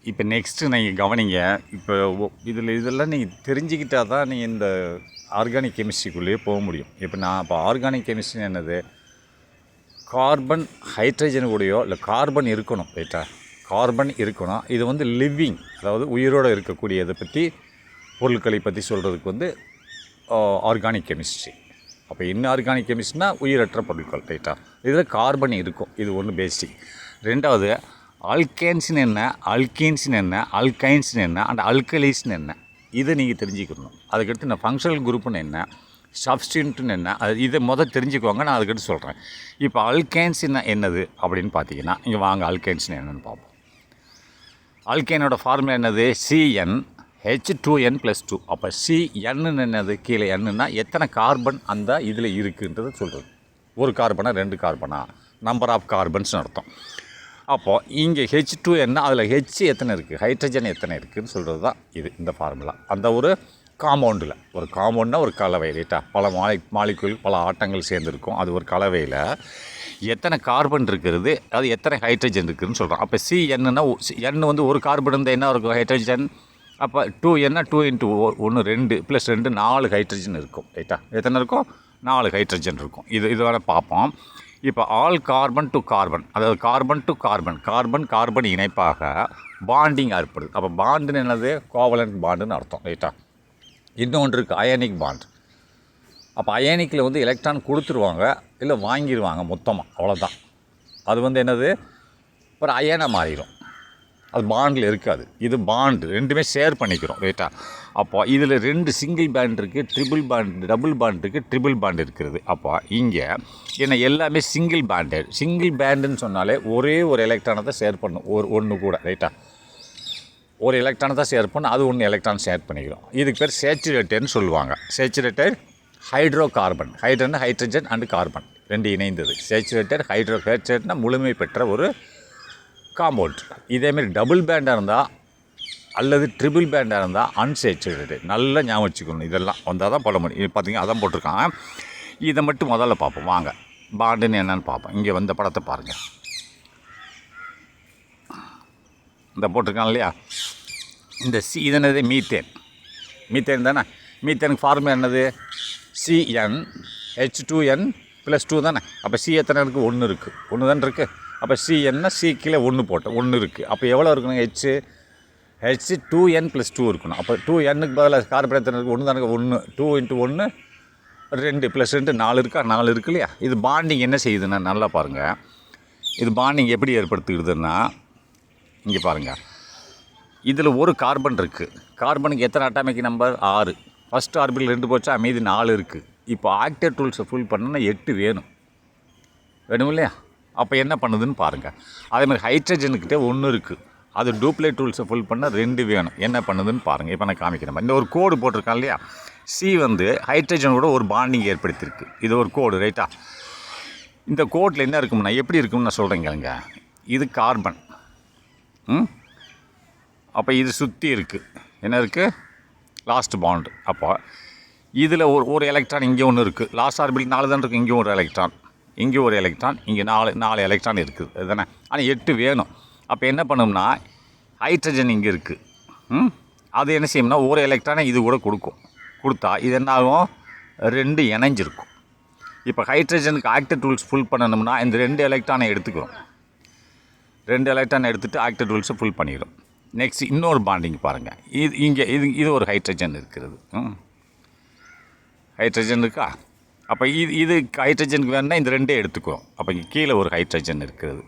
இப்போ நெக்ஸ்ட்டு நீங்கள் கவனிங்க. இப்போ இதெல்லாம் நீங்கள் தெரிஞ்சுக்கிட்டா தான் நீங்கள் இந்த ஆர்கானிக் கெமிஸ்ட்ரிக்குள்ளேயே போக முடியும். இப்போ ஆர்கானிக் கெமிஸ்ட்ரி என்னது, கார்பன் ஹைட்ரஜன் கூடயோ இல்லை கார்பன் இருக்கணும். ரைட்டா, கார்பன் இருக்கணும். இது வந்து லிவிங், அதாவது உயிரோடு இருக்கக்கூடியதை பற்றி, பொருட்களை பற்றி சொல்கிறதுக்கு ஆர்கானிக் கெமிஸ்ட்ரி. அப்போ இன்ஆர்கானிக் கெமிஸ்ட்ரினா உயிரற்ற பொருட்கள். ரைட்டா, இதில் கார்பன் இருக்கும். இது ஒன்று பேசிக். ரெண்டாவது, ஆல்கேன்ஸ்னு என்ன, அல்கீன்ஸ்னு என்ன, அல்கைன்ஸ்னு என்ன, அண்ட் அல்கலிஸ்னு என்ன, இதை நீங்கள் தெரிஞ்சுக்கணும். அதுக்கடுத்து இந்த ஃபங்க்ஷனல் குரூப்புன்னு என்ன, சப்ஸ்டின்ட்டுன்னு என்ன, இதை தெரிஞ்சுக்குவாங்க. நான் அதுக்கடுத்து சொல்கிறேன். இப்போ அல்கேன்ஸ் என்னது அப்படின்னு பார்த்தீங்கன்னா, இங்கே வாங்க அல்கேன்ஸ்னு என்னென்னு பார்ப்போம். அல்கேனோட ஃபார்முலா என்னது, CN H2N+2. அப்போ CN என்னது, கீழே என்னன்னா எத்தனை கார்பன் அந்த இதில் இருக்குன்றது சொல்கிறது. ஒரு கார்பனா 2 கார்பனா, நம்பர் ஆஃப் கார்பன்ஸ்னு அர்த்தம். அப்போது இங்கே H2N, அதில் H எத்தனை இருக்குது, ஹைட்ரஜன் எத்தனை இருக்குதுன்னு சொல்கிறது தான் இந்த ஃபார்முலா. அந்த ஒரு காம்பவுண்டில், ஒரு காம்பவுண்ட்னா ஒரு கலவை. ரைட்டா, பல மாலிக்யூல் பல ஆட்டங்கள் சேர்ந்துருக்கும். அது ஒரு கலவையில் எத்தனை கார்பன் இருக்கிறது, அது எத்தனை ஹைட்ரஜன் இருக்குதுன்னு சொல்கிறோம். அப்போ CNன்னா N வந்து ஒரு கார்பன் இருந்தால் என்ன இருக்கும், ஹைட்ரஜன். அப்போ 2N 2 × 1 2 + 2 4 ஹைட்ரஜன் இருக்கும். ரைட்டா, எத்தனை இருக்கும், 4 ஹைட்ரஜன் இருக்கும். இது வேணா பார்ப்போம். இப்போ ஆல் கார்பன் டு கார்பன், அதாவது கார்பன் டு கார்பன், கார்பன் இணைப்பாக பாண்டிங் ஏற்படுது. அப்போ பாண்டுன்னு என்னது, கோவலன்ட் பாண்டுன்னு அர்த்தம். ரைட்டா, இன்னொன்று இருக்குது அயனிக் பாண்ட். அப்போ அயனிக்கில் எலக்ட்ரான் கொடுத்துருவாங்க, இல்லை வாங்கிடுவாங்க மொத்தமாக, அவ்வளோதான். அது என்னது, அப்புறம் அயனை மாறிடும். அது பாண்டில் இருக்காது. இது பாண்டு, ரெண்டுமே ஷேர் பண்ணிக்கிறோம். ரைட்டா, அப்போ இதில் 2 சிங்கிள் பேண்ட் இருக்குது, ட்ரிபிள் பேண்ட், டபுள் பேண்ட் இருக்குது, ட்ரிபிள் பேண்ட் இருக்கிறது. அப்போ இங்கே எல்லாமே சிங்கிள் பேண்டட். சிங்கிள் பேண்டுன்னு சொன்னாலே ஒரே ஒரு எலக்ட்ரானை தான் ஷேர் பண்ணும், ஒன்று கூட. ரைட்டா, ஒரு எலக்ட்ரானை தான் ஷேர் பண்ண, அது ஒன்று எலக்ட்ரான் ஷேர் பண்ணிக்கிறோம். இதுக்கு பேர் சேச்சுரேட்டட்னு சொல்லுவாங்க. Saturated hydro carbon, hydrogen and carbon 2 இணைந்தது. சேச்சுரேட்டட் ஹைட்ரேட்டட்னா முழுமை பெற்ற ஒரு காம்பவுண்ட். இதேமாரி டபுள் பேண்டாக இருந்தால் அல்லது ட்ரிபிள் பேண்டாக இருந்தால் அன்சேச்சுரேட்டட். நல்லா ஞாபகம் வச்சுக்கணும். இதெல்லாம் வந்தால் தான் போட முடியும். இது பார்த்தீங்கன்னா அதான் போட்டிருக்காங்க. இதை மட்டும் முதல்ல பார்ப்போம் வாங்க. பாண்டுன்னு என்னென்னு பார்ப்போம். இங்கே வந்த படத்தை பாருங்கள். இந்த போட்டிருக்கான் இல்லையா, இந்த இது என்னது, மீத்தேன் தானே. மீத்தேனுக்கு ஃபார்முலா என்னது, CN H2N+2 தானே. அப்போ C எத்தனை இருக்குது, 1 இருக்குது, 1 தானே இருக்குது. அப்போ CN C கீழே 1 போட்டோம், 1 இருக்குது. அப்போ எவ்வளோ இருக்கணும், H2N+2 இருக்கணும். அப்போ 2Nக்கு பதிலாக கார்பன் எத்தனை இருக்குது, 1 தானே. 1 2 × 1 2 + 2 4 இருக்கா, 4 இருக்கு இல்லையா. இது பாண்டிங் என்ன செய்யுதுன்னா, நல்லா பாருங்கள். இது பாண்டிங் எப்படி ஏற்படுத்துகிறதுன்னா, இங்கே பாருங்கள். இதில் ஒரு கார்பன் இருக்குது. கார்பனுக்கு எத்தனை அட்டாமிக் நம்பர், 6. ஃபஸ்ட் ஆர்பிட்டல் 2 போச்சா, மீதி 4 இருக்குது. இப்போ ஆக்டேவ் டூல்ஸை ஃபுல் பண்ணணுன்னா 8 வேணும் இல்லையா. அப்போ என்ன பண்ணுதுன்னு பாருங்கள். அதேமாதிரி ஹைட்ரஜனுக்கிட்டே 1 இருக்குது. அது டூப்ளேட் டூல்ஸை ஃபுல் பண்ண 2 வேணும். என்ன பண்ணுதுன்னு பாருங்கள். இப்போ நான் காமிக்கிறேன். இந்த ஒரு கோடு போட்டிருக்கான் இல்லையா, C ஹைட்ரஜனோட ஒரு பாண்டிங் ஏற்படுத்தியிருக்கு. இது ஒரு கோடு. ரைட்டா, இந்த கோடில் என்ன இருக்கும்னா, எப்படி இருக்கும்னு நான் சொல்கிறேன் கேளுங்க. இது கார்பன். அப்போ இது சுற்றி இருக்குது, என்ன இருக்குது, லாஸ்ட் பாண்டு. அப்போ இதில் ஒரு எலக்ட்ரான் இங்கே ஒன்று இருக்குது. லாஸ்ட் ஆர்பிட்டல் 4 தான் இருக்குது. இங்கே ஒரு எலக்ட்ரான், இங்கே ஒரு எலக்ட்ரான், இங்கே 4 எலக்ட்ரான் இருக்குது. அதுதானே. ஆனால் 8 வேணும். அப்போ என்ன பண்ணோம்னா, ஹைட்ரஜன் இங்கே இருக்குது. அது என்ன செய்யும்னா, ஒரு எலக்ட்ரானை இது கூட கொடுத்தா இது என்ன ஆகும், 2 இணைஞ்சிருக்கும். இப்போ ஹைட்ரஜனுக்கு ஆக்டிவ் டூல்ஸ் ஃபுல் பண்ணணும்னா இந்த 2 எலக்ட்ரானை எடுத்துக்கிறோம். 2 எலக்ட்ரானை எடுத்துகிட்டு ஆக்டிவ் டூல்ஸை ஃபுல் பண்ணிடும். நெக்ஸ்ட் இன்னொரு பாண்டிங் பாருங்கள். இது ஒரு ஹைட்ரஜன் இருக்கிறது. ஹைட்ரஜன் இருக்கா. அப்போ இது ஹைட்ரஜனுக்கு வேணுன்னா இந்த 2 எடுத்துக்கிறோம். அப்போ இங்கே கீழே ஒரு ஹைட்ரஜன் இருக்கிறது.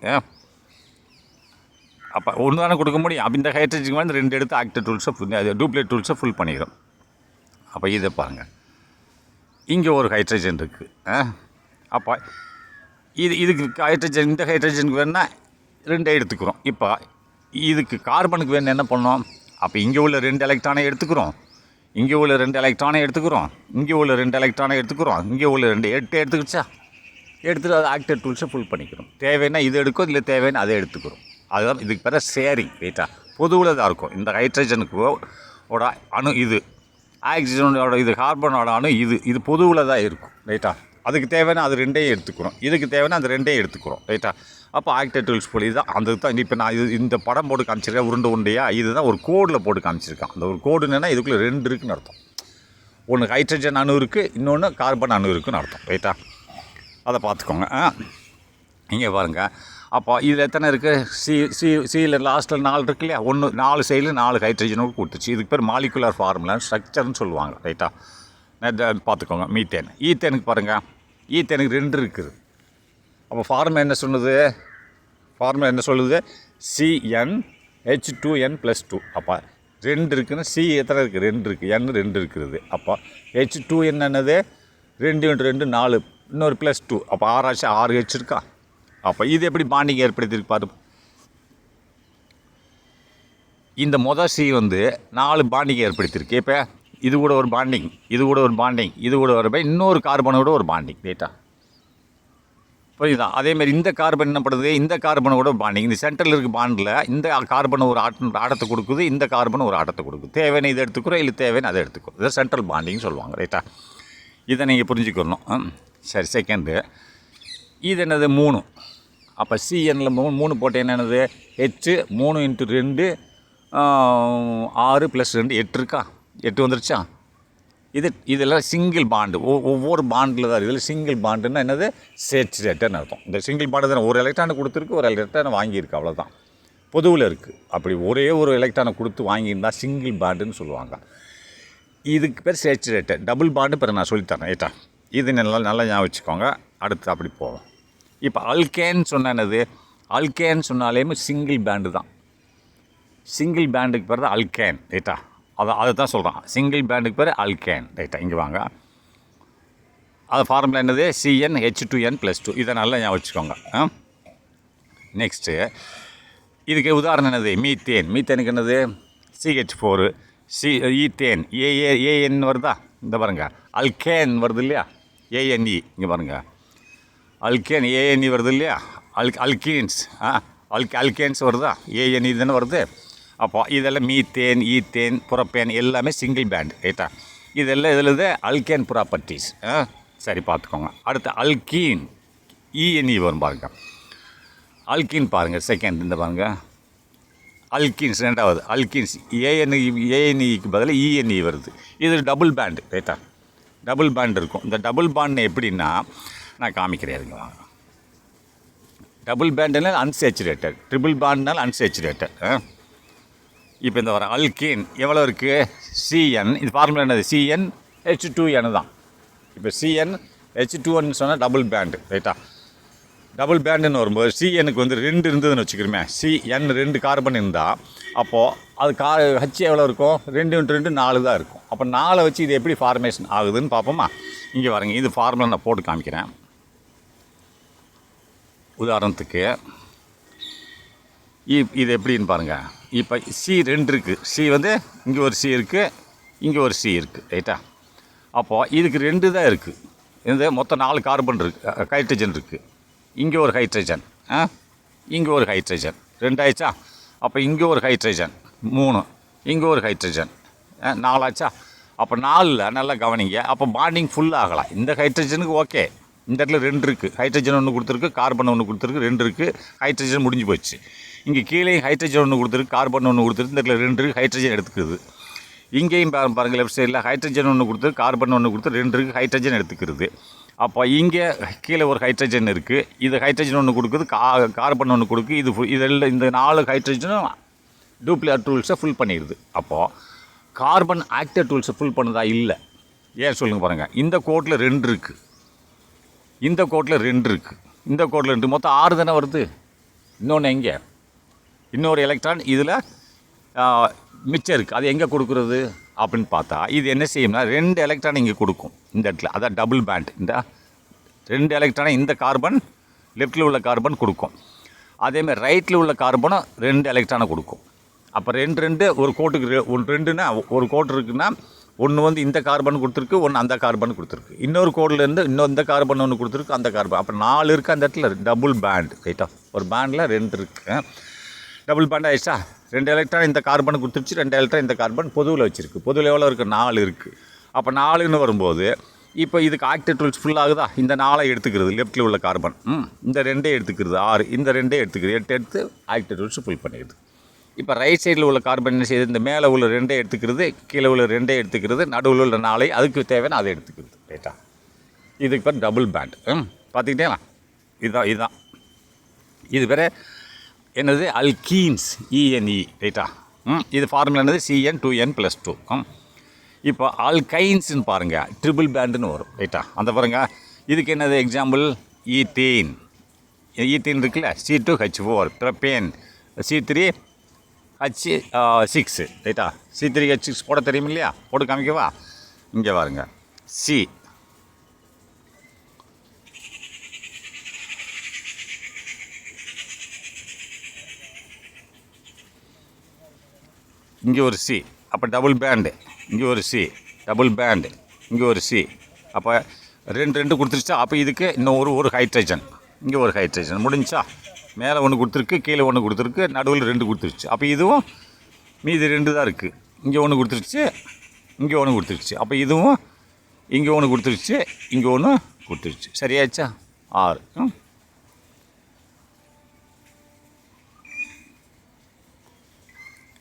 அப்போ ஒன்று தானே கொடுக்க முடியும். அப்போ இந்த ஹைட்ரஜனுக்கு வந்து 2 எடுத்து ஆக்டிவ் டூல்ஸை டூப்ளேட் டூல்ஸை ஃபுல் பண்ணிடும். அப்போ இதை பாருங்கள், இங்கே ஒரு ஹைட்ரஜன் இருக்குது. அப்போ இதுக்கு ஹைட்ரஜன், இந்த ஹைட்ரஜனுக்கு வேணுன்னா 2 எடுத்துக்கிறோம். இப்போ இதுக்கு கார்பனுக்கு வேணும் என்ன பண்ணோம், அப்போ இங்கே உள்ள 2 எலக்ட்ரானை எடுத்துக்கிறோம், இங்கே உள்ள 2 எலக்ட்ரானை எடுத்துக்கிறோம், இங்கே உள்ள 2 எலக்ட்ரானை எடுத்துக்கிறோம், இங்கே உள்ள 2 8 எடுத்துக்கிச்சா, எடுத்துகிட்டு அதை ஆக்டிவ் டூல்ஸை ஃபுல் பண்ணிக்கிறோம். தேவைன்னா இது எடுக்கும், இல்லை தேவைன்னு அதை எடுத்துக்கிறோம். அதுதான் இதுக்கு பேர ஷேரிங். ரைட்டா, பொதுவில் தான் இருக்கும். இந்த ஹைட்ரஜனுக்கு ஓட அணு இது, ஆக்சிஜனோட இது, கார்பனோட அணு இது பொதுவில் தான் இருக்கும். ரைட்டா, அதுக்கு தேவையான அது ரெண்டையும் எடுத்துக்கிறோம், இதுக்கு தேவையான அந்த ரெண்டையும் எடுத்துக்கிறோம், ரைட்டா. அப்போ ஆக்டேட்டிவ்ஸ் போல் இதுதான் அந்த தான். இப்போ நான் இந்த படம் போட்டு காமிச்சிருக்கேன் உருண்டையாக, இதுதான் ஒரு கோடில் போட்டு காமிச்சிருக்கேன். அந்த ஒரு கோடு என்னென்னா இதுக்குள்ளே 2 இருக்குதுன்னு அர்த்தம். ஒன்று ஹைட்ரஜன் அணு இருக்குது, இன்னொன்று கார்பன் அணு இருக்குதுன்னு அர்த்தம், ரைட்டா. அதை பார்த்துக்கோங்க. இங்கே பாருங்கள். அப்போ இதில் எத்தனை இருக்குது? சியில் லாஸ்ட்டில் 4 இருக்கு இல்லையா? 4 சைடில் 4 ஹைட்ரஜனோடு கொடுத்துச்சு. இதுக்கு பேர் மாலிகுலர் ஃபார்முலா ஸ்ட்ரக்சர்னு சொல்லுவாங்க, ரைட்டா. பார்த்துக்கோங்க. மீத்தேன், ஈத்தேனுக்கு பாருங்கள். ஈத்தேனுக்கு 2 இருக்குது. அப்போ ஃபார்முலா என்ன சொல்லுது? CnH2n+2. அப்போ 2 இருக்குதுன்னா சி எத்தனை இருக்குது? 2 இருக்குது. n 2 இருக்குது. அப்போ H2n என்னது? 2 × 2 4, இன்னொரு +2. அப்போ 6 ஆச்சு. 6 H இருக்கா? அப்போ இது எப்படி பாண்டிங் ஏற்படுத்தியிருக்கு பாரு. இந்த சி வந்து 4 பாண்டிங் ஏற்படுத்தியிருக்கு. இப்போ இது கூட ஒரு பாண்டிங், இது கூட ஒரு பாண்டிங், இது கூட ஒரு இன்னொரு கார்பனோட ஒரு பாண்டிங், ரைட்டா. புரியுதா? அதேமாதிரி இந்த கார்பன் என்ன பண்ணுது? இந்த கார்பனோட பாண்டிங். இந்த சென்டரில் இருக்க பாண்டில் இந்த கார்பன் ஒரு ஆட்டத்தை கொடுக்குது, இந்த கார்பன் ஒரு ஆட்டத்தை கொடுக்குது. தேவையான இதை எடுத்துக்கிறோம், இல்லை தேவையான அதை எடுத்துக்கிறோம். இதை சென்ட்ரல் பாண்டிங் சொல்லுவாங்க, ரைட்டா. இதை நீங்கள் புரிஞ்சுக்கணும். சரி, செகண்டு இது என்னது? 3. அப்போ CNல 3 போட்டு என்னது? H 3 × 2 6 + 2 8 இருக்கா? 8 வந்துருச்சா? இதெல்லாம் சிங்கிள் பாண்டு. ஒவ்வொரு பாண்டில் தான். இதில் சிங்கிள் பாண்டுன்னா என்னது? சேச்சுரேட்டர்னு அர்த்தம். இந்த சிங்கிள் பாண்டு தான் ஒரு எலக்ட்ரானை கொடுத்துருக்கு, ஒரு எலக்ட்ரானை வாங்கியிருக்கு, அவ்வளோதான். பொதுவில் இருக்குது. அப்படி ஒரே ஒரு எலக்ட்ரானை கொடுத்து வாங்கியிருந்தால் சிங்கிள் பாண்டுன்னு சொல்லுவாங்க. இதுக்கு பேர் சேச்சுரேட்டர். டபுள் பாண்டு பிறகு நான் சொல்லித்தரேன், ரைட்டா. இது நல்லா ஞாபகம் வச்சுக்கோங்க. அடுத்து அப்படி போவோம். இப்போ அல்கேன்னு சொன்ன என்னது? அல்கேன்னு சொன்னாலே சிங்கிள் பேண்டு தான். சிங்கிள் பேண்டுக்கு பேர் தான் அல்கேன், ரைட்டா. அதை தான் சொல்கிறான். சிங்கிள் பேண்டுக்கு பேர் அல்கேன், ரைட்டா. இங்கே வாங்க. அது ஃபார்முலா என்னது? CnH2n+2. இதை நல்லா ஞாபகம் வச்சுக்கோங்க. நெக்ஸ்ட்டு இதுக்கு உதாரணம் என்னது? மீத்தேன். மீத்தேனுக்கு என்னது? CH4. ஈத்தேன் AN வருதா? இந்த பாருங்கள். அல்கேன் வருது இல்லையா? ANE. இங்கே பாருங்கள். அல்கேன் ANE வருது இல்லையா? அல்கீன்ஸ் அல்கேன்ஸ் வருதா? ANE தானே வருது. அப்போ இதெல்லாம் மீத்தேன், ஈத்தேன், புரப்பேன் எல்லாமே சிங்கிள் பேண்ட், ரைட்டா. இதெல்லாம் இதில் அல்கேன் ப்ராப்பர்ட்டிஸ். சரி, பார்த்துக்கோங்க. அடுத்து அல்கீன் ENE வரும் பாருங்கள். அல்கீன் பாருங்கள். செகண்ட் இந்த பாருங்கள். அல்கீன்ஸ் 2வது. அல்கீன்ஸ் ANEக்கு பதில் ENE வருது. இது டபுள் பேண்டு, ரைட்டா. டபுள் பேண்ட் இருக்கும். இந்த டபுள் பேண்ட் எப்படின்னா நான் காமிக்கிறேன், இருங்க வாங்க. டபுள் பேண்டுனால் அன்சேச்சுரேட்டட், ட்ரிபிள் பேண்ட்னால் அன்சேச்சுரேட்டட். இப்போ இந்த வர அல்கீன் எவ்வளோ இருக்குது? CN. இது ஃபார்முலா என்னது? CnH2n தான். இப்போ CnH2n சொன்னால் டபுள் பேண்டு, ரைட்டா. டபுள் பேண்டுன்னு வரும்போது CNக்கு வந்து 2 இருந்ததுன்னு வச்சுக்கிறோமே. CN 2 கார்பன் இருந்தால் அப்போது அது H எவ்வளோ இருக்கும்? 2 × 2 4 தான் இருக்கும். அப்போ 4 வச்சு இது எப்படி ஃபார்மேஷன் ஆகுதுன்னு பார்ப்போமா? இங்கே வரங்க. இது ஃபார்முலா நான் போட்டு காமிக்கிறேன். உதாரணத்துக்கு இது எப்படின்னு பாருங்கள். இப்போ C2 இருக்குது. வந்து இங்கே ஒரு C இருக்குது, இங்கே ஒரு C இருக்குது, ரைட்டா. அப்போது இதுக்கு 2 தான் இருக்குது. இந்த மொத்தம் 4 கார்பன் இருக்குது, ஹைட்ரஜன் இருக்குது. இங்கே ஒரு ஹைட்ரஜன், இங்கே ஒரு ஹைட்ரஜன், 2 ஆயிடுச்சா? அப்போ இங்கே ஒரு ஹைட்ரஜன் 3, இங்கே ஒரு ஹைட்ரஜன் 4 ஆச்சா? அப்போ 4ல் நல்லா கவனிங்க. அப்போ பாண்டிங் ஃபுல் ஆகலாம். இந்த ஹைட்ரஜனுக்கு ஓகே. இந்த இடத்துல 2 இருக்குது. ஹைட்ரஜன் ஒன்று கொடுத்துருக்கு, கார்பன் ஒன்று கொடுத்துருக்கு, 2 இருக்குது. ஹைட்ரஜன் முடிஞ்சு போச்சு. இங்கே கீழே ஹைட்ரஜன் ஒன்று கொடுத்துருக்கு, கார்பன் ஒன்று கொடுத்துருக்கு. இந்த இடத்துல 2 இருக்குது, ஹைட்ரஜன் எடுத்துக்கிறது. இங்கேயும் பாருங்கள், லெஃப்ட் சைடில் ஹைட்ரஜன் ஒன்று கொடுத்துருக்கு, கார்பன் ஒன்று கொடுத்து 2 இருக்குது, ஹைட்ரஜன் எடுத்துக்கிறது. அப்போ இங்கே கீழே ஒரு ஹைட்ரஜன் இருக்குது. இது ஹைட்ரஜன் ஒன்று கொடுக்குது, கார்பன் ஒன்று கொடுக்குது. இதெல்லாம் இந்த 4 ஹைட்ரஜனும் டூப்ளிகேட் டூல்ஸை ஃபுல் பண்ணிடுது. அப்போது கார்பன் ஆக்டிவ் டூல்ஸை ஃபுல் பண்ணுதா? இல்லை. ஏன் சொல்லுங்கள் பாருங்கள். இந்த கோட்டில் 2 இருக்குது, இந்த கோட்டில் 2 இருக்குது, இந்த கோட்டில் 2, மொத்தம் 6 தானே வருது. இன்னொன்று எங்கே? இன்னொரு எலக்ட்ரான் இதில் மிச்சம் இருக்குது. அது எங்கே கொடுக்குறது அப்படின்னு பார்த்தா இது என்ன செய்யும்னா 2 எலக்ட்ரான் இங்கே கொடுக்கும் இந்த இடத்துல. அதான் டபுள் பேண்ட். இந்த 2 எலக்ட்ரானை இந்த கார்பன் லெஃப்டில் உள்ள கார்பன் கொடுக்கும். அதேமாதிரி ரைட்டில் உள்ள கார்பனும் 2 எலக்ட்ரானை கொடுக்கும். அப்போ 2 ஒரு கோட்டுக்கு 2ன்னா ஒரு கோட்டு இருக்குன்னா ஒன்று வந்து இந்த கார்பன் கொடுத்துருக்கு, ஒன்று அந்த கார்பன் கொடுத்துருக்கு. இன்னொரு கோட்லேருந்து இன்னும் இந்த கார்பன் ஒன்று கொடுத்துருக்கு, அந்த கார்பன். அப்போ 4 இருக்குது அந்த இடத்துல. டபுள் பேண்ட், ரைட்டா. ஒரு பேண்டில் 2 இருக்குது. டபுள் பேண்ட் ஆகிடுச்சா? 2 எலக்ட்ரான் இந்த கார்பன் கொடுத்துருச்சு, 2 எலக்ட்ரான் இந்த கார்பன் பொதுவில் வச்சுருக்கு. பொதுவில் எவ்வளோ இருக்குது? 4 இருக்குது. அப்போ 4ன்னு வரும்போது இப்போ இதுக்கு ஆக்டேட் ஃபுல் ஆகுதா, இந்த 4 எடுத்துக்கிறது லெஃப்ட்டில் உள்ள கார்பன், இந்த 2 எடுத்துக்கிறது 6, இந்த 2 எடுத்துக்கிறது 8 எடுத்து ஆக்டேட் ஃபுல் பண்ணிடுது. இப்போ ரைட் சைடில் உள்ள கார்பன் என்ன செய்யுது, இந்த மேலே உள்ள 2 எடுத்துக்கிறது, கீழே உள்ள 2 எடுத்துக்கிறது, நடுவில் உள்ள 4 அதுக்கு தேவையான அதை எடுத்துக்கிறது. ரைட்டா, இதுக்கு பேர் டபுள் பேண்ட். பார்த்துக்கிட்டேங்களா, இதுதான் இது பேர் என்னது, அல்கீன்ஸ், ENE. ரைட்டா, இது ஃபார்முலா என்னது, CN2N+2. இப்போ ஆல்கைன்ஸ்னு பாருங்கள், ட்ரிபிள் பேண்டுன்னு வரும். ரைட்டா, அந்த பாருங்கள், இதுக்கு என்னது எக்ஸாம்பிள், ஈத்தீன் இருக்குல்ல, C2H4, ப்ரப்பேன் C3H6. ரைட்டா, C3H6 போட தெரியும் இல்லையா, போட்டு காமிக்கவா, இங்கே பாருங்க, சி இங்கே ஒரு சி, அப்போ டபுள் பேண்டு, இங்கே ஒரு சி, டபுள் பேண்டு, இங்கே ஒரு சி, அப்போ 2 கொடுத்துருச்சா. அப்போ இதுக்கு இன்னும் ஒரு ஹைட்ரஜன், இங்கே ஒரு ஹைட்ரஜன் முடிஞ்சா. மேலே 1 கொடுத்துருக்கு, கீழே 1 கொடுத்துருக்கு, நடுவில் 2 கொடுத்துருச்சு. அப்போ இதுவும் மீதி 2 தான் இருக்குது. இங்கே 1 கொடுத்துருச்சு, இங்கே 1 கொடுத்துருச்சு. அப்போ இதுவும் இங்கே 1 கொடுத்துருச்சு, இங்கே 1 கொடுத்துருச்சு. சரியாச்சா, 6.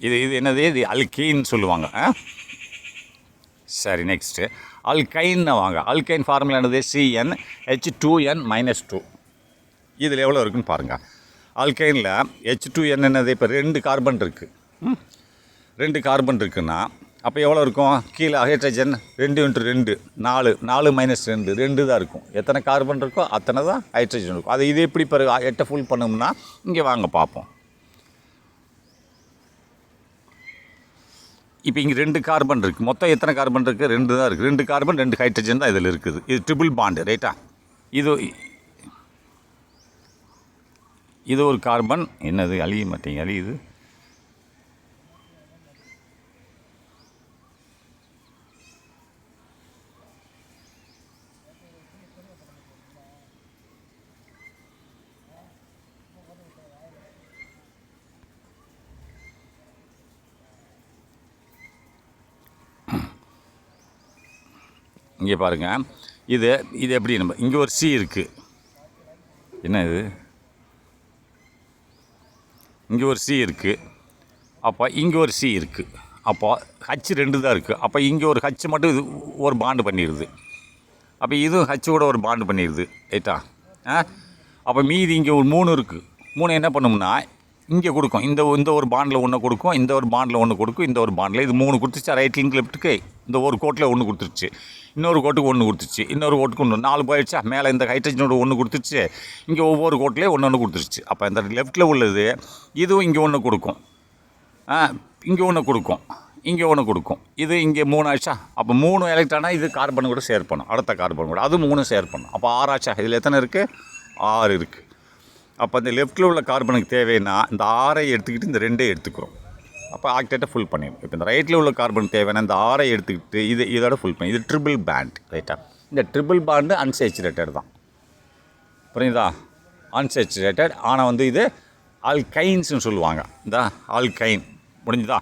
இது என்னது, இது அல்கீன்னு சொல்லுவாங்க. சரி, நெக்ஸ்ட்டு அல்கைன்னு வாங்க. அல்கைன் ஃபார்முலா என்னது, CnH2n-2. இதில் எவ்வளோ இருக்குன்னு பாருங்கள். அல்கைனில் H2n என்னது, இப்போ 2 கார்பன் இருக்குது. 2 கார்பன் இருக்குன்னா அப்போ எவ்வளோ இருக்கும், கீழே ஹைட்ரஜன் 2 × 2 4, 4 - 2 2 தான் இருக்கும். எத்தனை கார்பன் இருக்கோ அத்தனை தான் ஹைட்ரஜன் இருக்கும். அது இது எப்படி பிறகு 8 ஃபுல் பண்ணோம்னா, இங்கே வாங்க பார்ப்போம். இப்போ இங்கே 2 கார்பன் இருக்குது. மொத்தம் எத்தனை கார்பன் இருக்குது, 2 தான் இருக்குது. 2 கார்பன் 2 ஹைட்ரஜன் தான் இதில் இருக்குது. இது ட்ரிபிள் பாண்டு. ரைட்டா, இது ஒரு கார்பன். என்னது, அழிய மாட்டேங்க, அழியுது. இங்கே பாருங்கள், இது எப்படி நம்ம இங்கே ஒரு சி இருக்குது. என்ன இது, இங்கே ஒரு சி இருக்குது. அப்போ இங்கே ஒரு சி இருக்குது. அப்போ H 2 தான் இருக்குது. அப்போ இங்கே ஒரு H மட்டும் இது ஒரு பாண்டு பண்ணிடுது. அப்போ இதுவும் H கூட ஒரு பாண்டு பண்ணிடுது. ரைட்டா, அப்போ மீதி இங்கே ஒரு 3 இருக்குது. 3 என்ன பண்ணும்னா இங்கே கொடுக்கும். இந்த ஒரு பாண்டில் 1 கொடுக்கும், இந்த ஒரு பாண்டில் 1 கொடுக்கும், இந்த ஒரு பாண்டில் இது 3 கொடுத்துச்சு. ரைட் லிங்க் லெஃப்ட்டுக்கு இந்த ஒரு கோட்டில் 1 கொடுத்துருச்சு, இன்னொரு கோட்டுக்கு 1 கொடுத்துருச்சு, இன்னொரு கோட்டுக்கு 1, 4 போயிடுச்சா. மேலே இந்த ஹைட்ரஜனோட 1 கொடுத்துருச்சு, இங்கே ஒவ்வொரு கோட்லேயே 1 கொடுத்துருச்சு. அப்போ இந்த லெஃப்ட்டில் உள்ளது இதுவும் இங்கே 1 கொடுக்கும், இங்கே 1 கொடுக்கும், இங்கே 1 கொடுக்கும். இது இங்கே 3 ஆச்சா. அப்போ 3 எலக்ட்ரானாக இது கார்பன் கூட ஷேர் பண்ணும், அடுத்த கார்பன் கூட அது 3 ஷேர் பண்ணும். அப்போ 6 ஆச்சா. இதில் எத்தனை இருக்குது, 6 இருக்குது. அப்போ இந்த லெஃப்ட்டில் உள்ள கார்பனுக்கு தேவைன்னா இந்த 6ஐ எடுத்துக்கிட்டு இந்த 2ஐ எடுத்துக்கிறோம். அப்போ ஆக்டேட்டை ஃபுல் பண்ணிடும். இப்போ இந்த ரைட்டில் உள்ள கார்பனுக்கு தேவைன்னா இந்த 6ஐ எடுத்துக்கிட்டு இதோட ஃபுல் பண்ணி. இது ட்ரிபிள் பேண்ட். ரைட்டா, இந்த ட்ரிபிள் பாண்டு அன்சேச்சுரேட்டட் தான். புரியுதா, அன்சேச்சுரேட்டட். ஆனால் இது ஆல்கைன்ஸ்னு சொல்லுவாங்க. இந்த ஆல்கைன் முடிஞ்சுதா.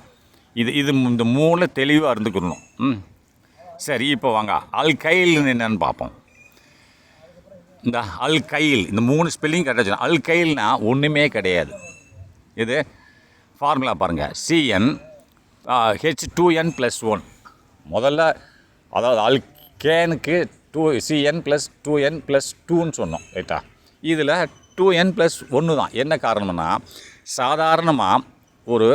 இது இந்த 3 தெளிவாக இருந்துக்கணும். சரி, இப்போ வாங்க ஆல்கைல்னு என்னென்னு பார்ப்போம். இந்த அல்கைல், இந்த 3 ஸ்பெல்லிங் கரெக்டாக. அல்கைல்னா ஒன்றுமே கிடையாது. இது ஃபார்முலா பாருங்கள், CnH2n+1. முதல்ல அதாவது அல்கேனுக்கு CN+2n+2ன்னு சொன்னோம். ரைட்டா, இதில் 2n+1 தான். என்ன காரணம்னா, சாதாரணமாக ஒரு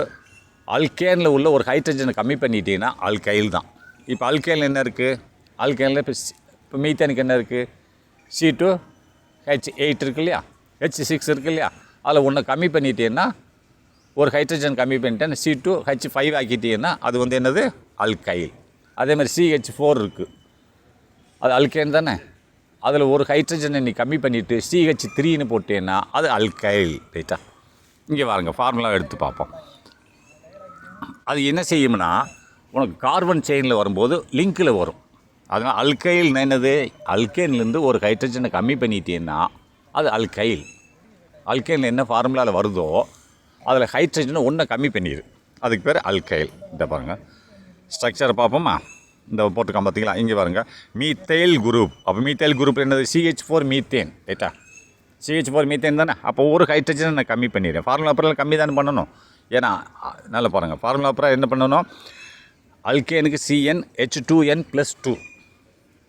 அல்கேனில் உள்ள ஒரு ஹைட்ரஜனை கம்மி பண்ணிட்டீங்கன்னா அல்கைல் தான். இப்போ அல்கேனில் என்ன இருக்குது, அல்கேனில் இப்போ மீத்தேனுக்கு என்ன இருக்குது, C2H8 இருக்கு இல்லையா, H6 இருக்கு இல்லையா. அதில் 1 கம்மி பண்ணிட்டீங்கன்னா, ஒரு ஹைட்ரஜன் கம்மி பண்ணிட்டேன்னா C2H5 ஆக்கிட்டீங்கன்னா அது என்னது, அல்கைல். அதேமாதிரி CH4 இருக்குது, அது அல்கேன் தானே. அதில் ஒரு ஹைட்ரஜனை நீ கம்மி பண்ணிவிட்டு CH3ன்னு போட்டேன்னா அது அல்கைல். ரைட்டா, இங்கே பாருங்க, ஃபார்முலா எடுத்து பார்ப்போம். அது என்ன செய்யும்னா, உனக்கு கார்பன் செயினில் வரும்போது லிங்கில் வரும். அதனால் அல்கைல் என்னது, அல்கேன்லேருந்து ஒரு ஹைட்ரஜனை கம்மி பண்ணிட்டேன்னா அது அல்கைல். அல்கேனில் என்ன ஃபார்முலாவில் வருதோ அதில் ஹைட்ரஜனை 1 கம்மி பண்ணிடு, அதுக்கு பேர் அல்கைல். இதை பாருங்கள், ஸ்ட்ரக்சரை பார்ப்போமா. இந்த போட்டுக்காம பார்த்தீங்களா, இங்கே பாருங்க, மீத்தேல் குரூப். அப்போ மீத்தேல் குரூப் என்னது? CH4 மீத்தேன், ரைட்டா? CH4 மீத்தேன் தானே. அப்போ ஒரு ஹைட்ரஜனை நான் கம்மி பண்ணிடுறேன். ஃபார்முலா அப்புறம் கம்மி தானே பண்ணணும். ஏன்னா நல்லா பாருங்கள், ஃபார்முலா அப்புறம் என்ன பண்ணணும்? அல்கேனுக்கு CN H2N+2,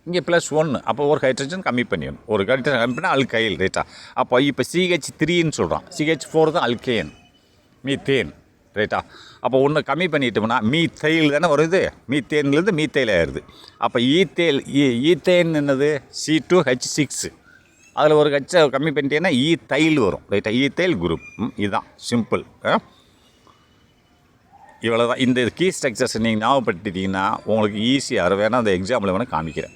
இங்கே +1. அப்போ ஒரு ஹைட்ரஜன் கம்மி பண்ணிடணும். ஒரு ஹைட்ரஜன் கம்மி பண்ணால் அல்கைல், ரைட்டா? அப்போ இப்போ CH3ன்னு சொல்கிறான். CH4 தான் அல்கேன், மீத்தேன், ரைட்டா? அப்போ ஒன்று கம்மி பண்ணிட்டோம்னா மீத்தைல் தானே வருது. மீத்தேன்லேருந்து மீத்தைல் ஆயிடுது. அப்போ ஈத்தேன் என்னது? C2H6. அதில் ஒரு ஹெச்சை கம்மி பண்ணிட்டேன்னா ஈத்தைல் வரும், ரைட்டா? Ethyl group. இதுதான் சிம்பிள். இவ்வளோ தான். இந்த கீ ஸ்ட்ரக்சர்ஸ் நீங்கள் ஞாபகப்படுத்திட்டீங்கன்னா உங்களுக்கு ஈஸியாக வேணால் அந்த எக்ஸாம்பிள் வேணால் காமிக்கிறேன்.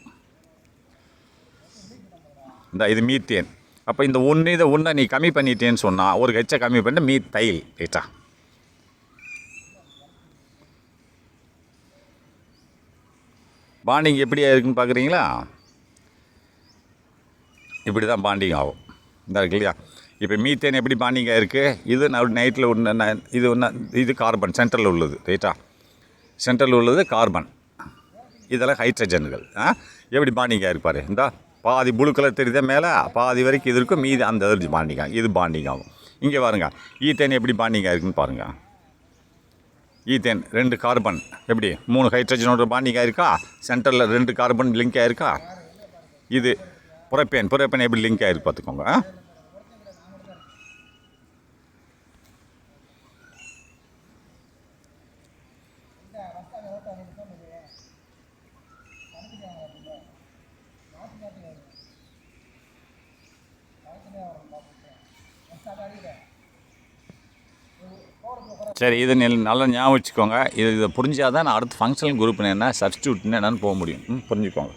இந்த இது மீத்தேன். அப்போ இந்த இதை ஒன்றை நீ கம்மி பண்ணிட்டேன்னு சொன்னால் ஒரு ஹெச்சை கம்மி பண்ண மீத்தைல், ரைட்டா? பாண்டிங் எப்படியா இருக்குன்னு பார்க்குறீங்களா? இப்படி தான் பாண்டிங் ஆகும். இந்த இருக்கு இல்லையா? இப்போ மீத்தேன் எப்படி பாண்டிங்காக இருக்குது? இது நைட்டில் ஒன்று, இது கார்பன் சென்ட்ரலில் உள்ளது, ரைட்டா? சென்ட்ரலில் உள்ளது கார்பன், இதெல்லாம் ஹைட்ரஜன்கள். எப்படி பாண்டிங்காக இருப்பார்? இந்த பாதி ப்ளூ கலர் தெரியுதா மேலே, பாதி வரைக்கும் இது இருக்கும், மீதி அந்த இது பாண்டிங் ஆகும். இது பாண்டிங் ஆகும். இங்கே பாருங்கள், ஈத்தேன் எப்படி பாண்டிங்காக இருக்குன்னு பாருங்கள். ஈத்தேன் 2 கார்பன் எப்படி 3 ஹைட்ரஜனோட பாண்டிங்காக இருக்கா? சென்டரில் 2 கார்பன் லிங்க் ஆகிருக்கா? இது புரப்பேன் எப்படி லிங்க் ஆகிருக்கு பார்த்துக்கோங்க. சரி, இது நல்லா ஞாபகம் வச்சுக்கோங்க. இதை புரிஞ்சால் தான் நான் அடுத்த ஃபங்க்ஷனல் குரூப் என்ன, சப்ஸ்டியூட்னு என்னென்னு போக முடியும். புரிஞ்சுக்கோங்க.